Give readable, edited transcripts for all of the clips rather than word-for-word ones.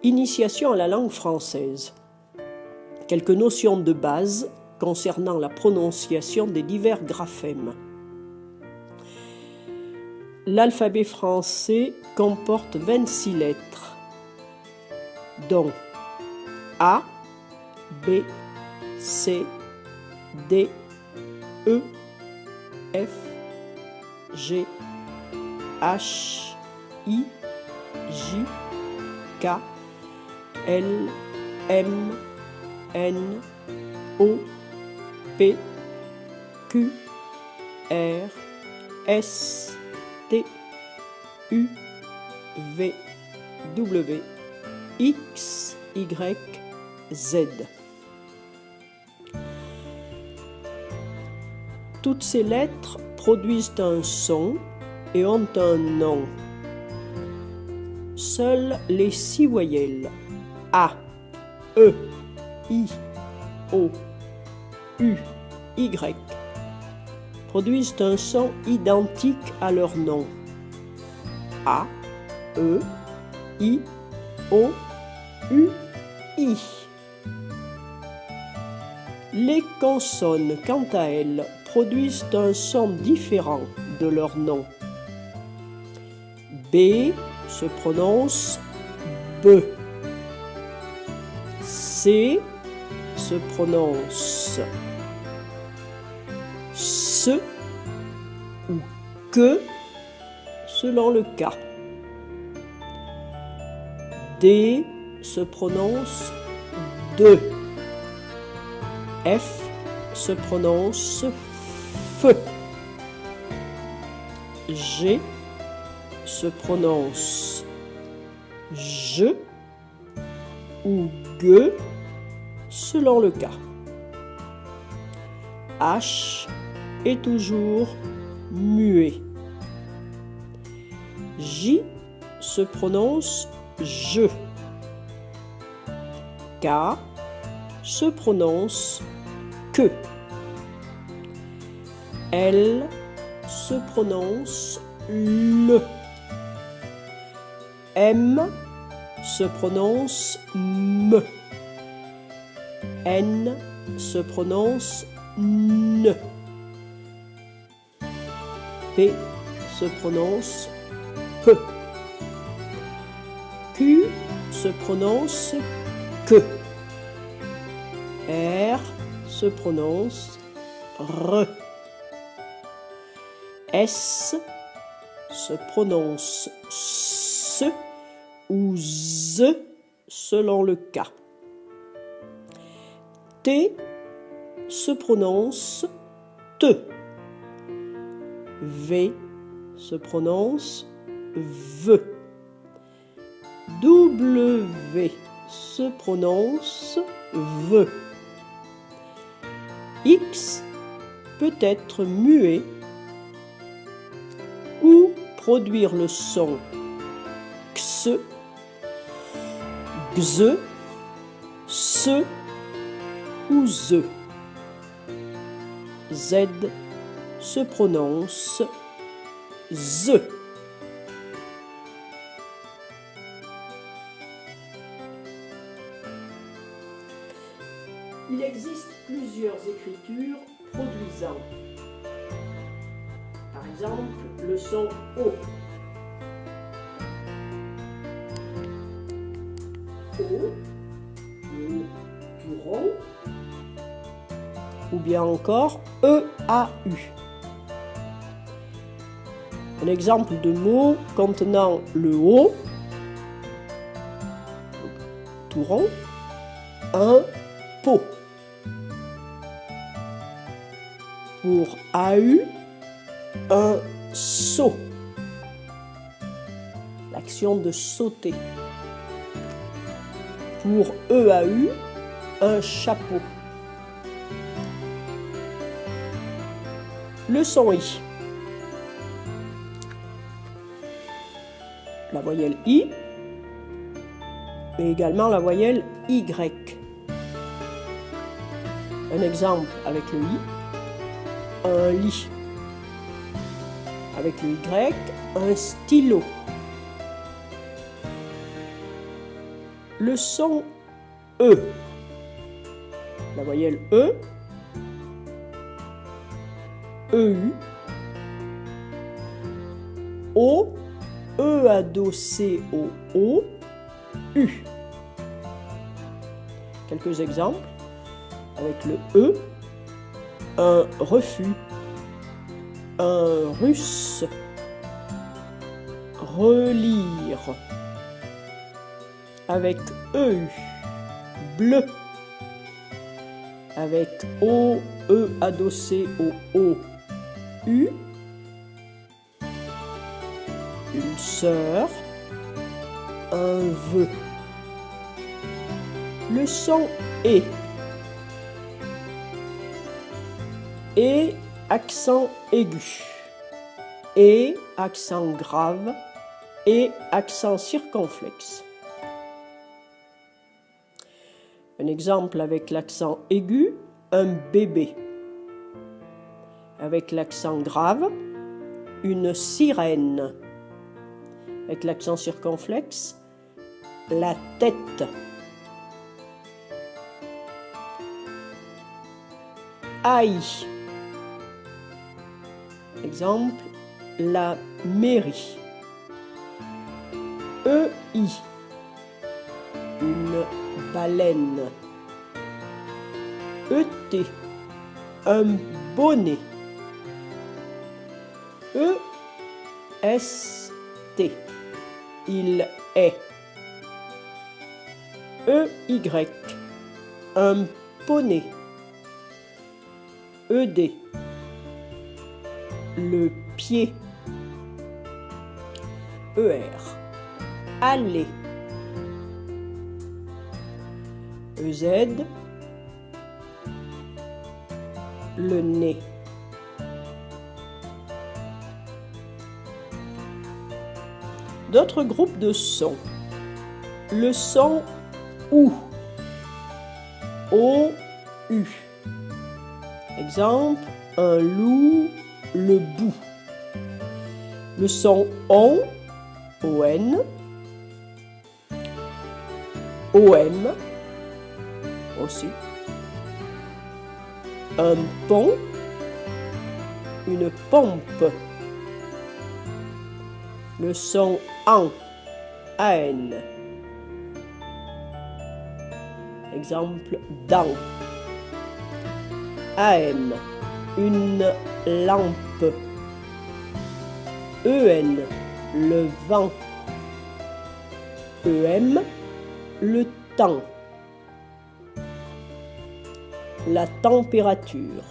Initiation à la langue française. Quelques notions de base concernant la prononciation des divers graphèmes. L'alphabet français comporte 26 lettres, dont A, B, C, D, E, F, G, H, I, J, K, L, M, N, O, P, Q, R, S, T, U, V, W, X, Y, Z. Toutes ces lettres produisent un son et ont un nom. Seules les 6 voyelles A, E, I, O, U, Y produisent un son identique à leur nom. A, E, I, O, U, I. Les consonnes, quant à elles, produisent un son différent de leur nom. B se prononce B. C se prononce SE ou QUE selon le cas. D se prononce DE. F se prononce FE. G se prononce JE ou GUE selon le cas. H est toujours muet. J se prononce JE. K se prononce QUE. L se prononce LE. M se prononce ME. N se prononce NE. P se prononce PE. Q se prononce QUE. R se prononce RE. S se prononce SE ou ZE selon le cas. T se prononce TE. V se prononce VE. W se prononce VE. X peut être muet ou produire le son XE, XE, SE ou ZE. Z se prononce ZE. Il existe plusieurs écritures produisant, par exemple, le son O. O, ou tout rond, ou bien encore EAU. Un exemple de mot contenant le O, tout rond, un pot. Pour AU, un saut. L'action de sauter. Pour EAU, un chapeau. Le son I. La voyelle I, mais également la voyelle Y. Un exemple avec le I, un lit. Avec le Y, un stylo. Le son E. La voyelle E. EU. O. E adossé au O. U. Quelques exemples. Avec le E. Un refus. Un russe. Relire. Avec EU. Bleu. Avec O, E adossé au O, U. Une sœur. Un vœu. Le son E. Et accent aigu. Et accent grave. Et accent circonflexe. Un exemple avec l'accent aigu, un bébé. Avec l'accent grave, une sirène. Avec l'accent circonflexe, la tête. Aïe. Exemple, la mairie. EI. Une baleine. ET. Un bonnet. EST. Il est. EY. Un poney. ED. Le pied. ER. Aller. EZ. Le nez. D'autres groupes de sons. Le son OU. O-U. Exemple, un loup, le bout. Le son ON. O-N. O-M. Aussi. Un pont. Une pompe. Le son AN. AN. Exemple, dent. AM. Une lampe. EN. Le vent. EM. Le temps. La température.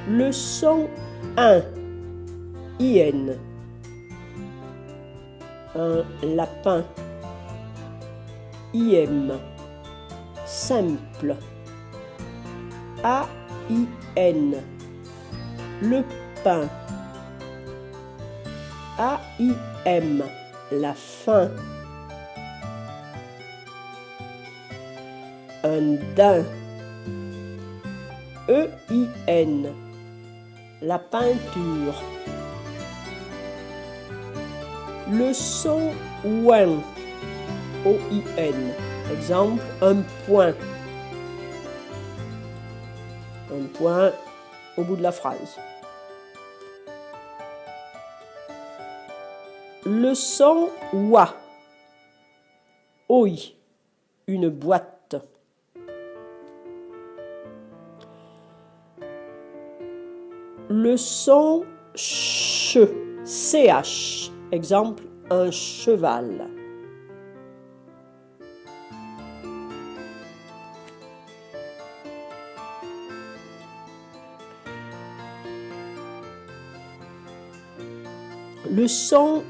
Le son IN. IN. Un lapin. IM. Simple. AIN. Le pain. AIM. La faim. Un daim. EIN. La peinture. Le son OIN. OIN. Exemple, un point. Un point au bout de la phrase. Le son OUA. OI. Une boîte. Le son CH. CH. Exemple, un cheval. Le son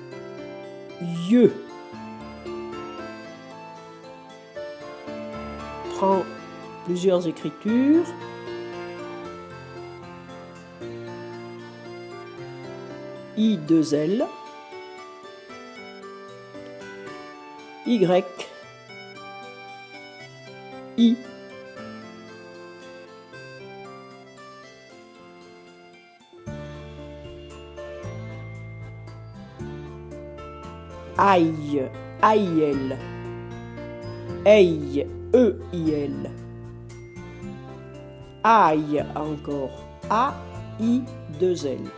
YE prend plusieurs écritures. I2L, Y, I, aïe, aïel. Aïe, E-I-L. Aïe encore, A-I-2-L.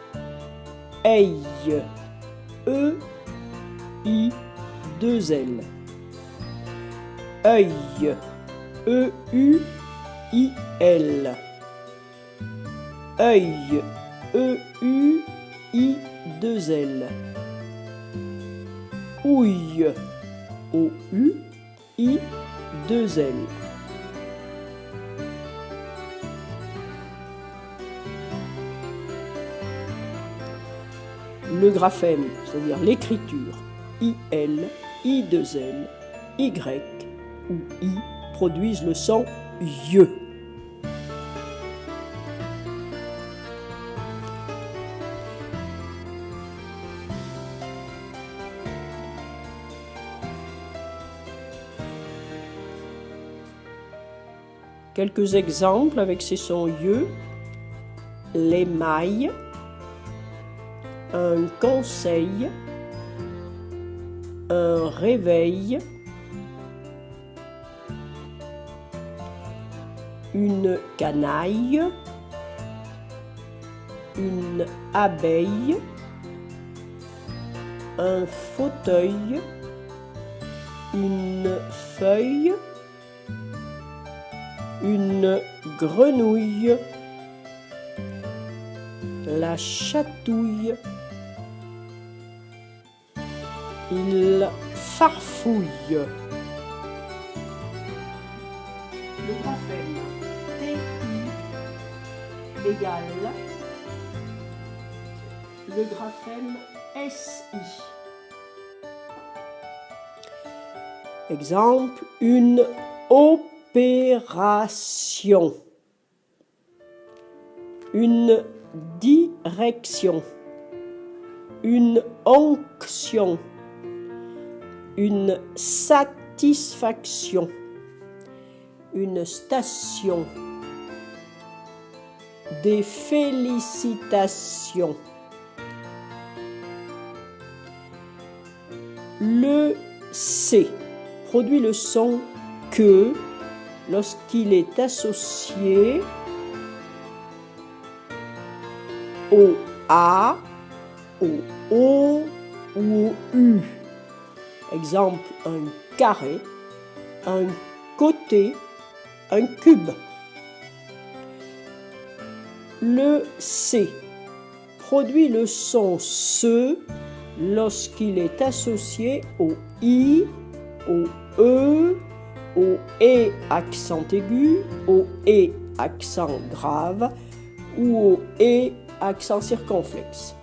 Aïe, E-I-2-L. Œil, E-U-I-L. Œil, E-U-I-2-L. Ouille, O-U-I-2-L. Le graphème, c'est-à-dire l'écriture, I-L, I-2-L, Y ou I produisent le son YE. Quelques exemples avec ces sons YE. L'émail, un conseil, un réveil, une canaille, une abeille, un fauteuil, une feuille, une grenouille, la chatouille, il farfouille. Le graphème TI égale le graphème SI. Exemple, une opération, une direction, une onction, une satisfaction, une station, des félicitations. Le C produit le son que lorsqu'il est associé au A, au O ou au U. Exemple, un carré, un côté, un cube. Le C produit le son SE lorsqu'il est associé au I, au E, au E accent aigu, au E accent grave ou au E accent circonflexe.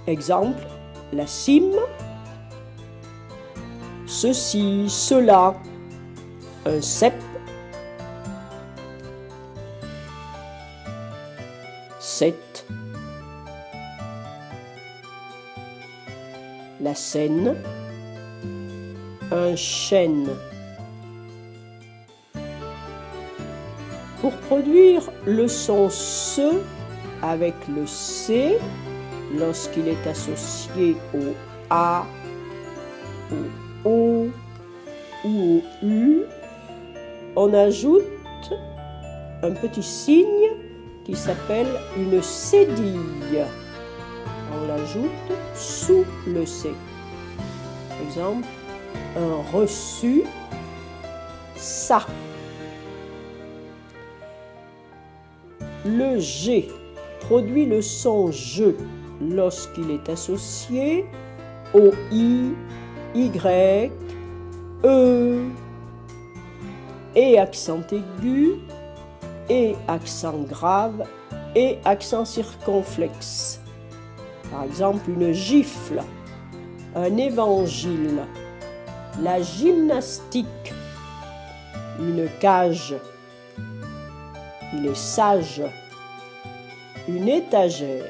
Exemple, la cime, ceci, cela, un cep, sept, la Seine, un chêne. Pour produire le son SE avec le C, lorsqu'il est associé au A, au O ou au U, on ajoute un petit signe qui s'appelle une cédille. On l'ajoute sous le C. Exemple, un reçu, ça. Le G produit le son je lorsqu'il est associé au I, Y, E, et accent aigu, et accent grave, et accent circonflexe. Par exemple, une gifle, un évangile, la gymnastique, une cage, il est sage, une étagère.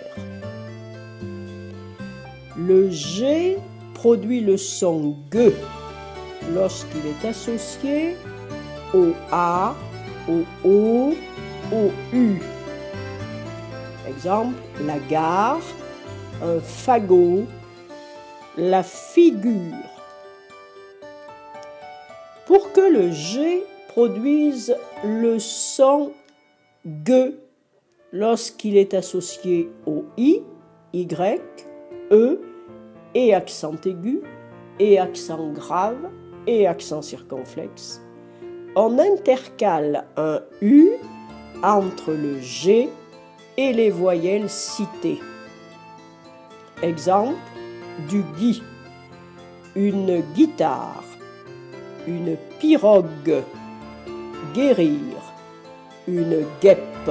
Le G produit le son G lorsqu'il est associé au A, au O, au U. Exemple, la gare, un fagot, la figure. Pour que le G produise le son G lorsqu'il est associé au I, Y, E et accent aigu, et accent grave et accent circonflexe, on intercale un U entre le G et les voyelles citées. Exemple, du gui, une guitare, une pirogue, guérir, une guêpe.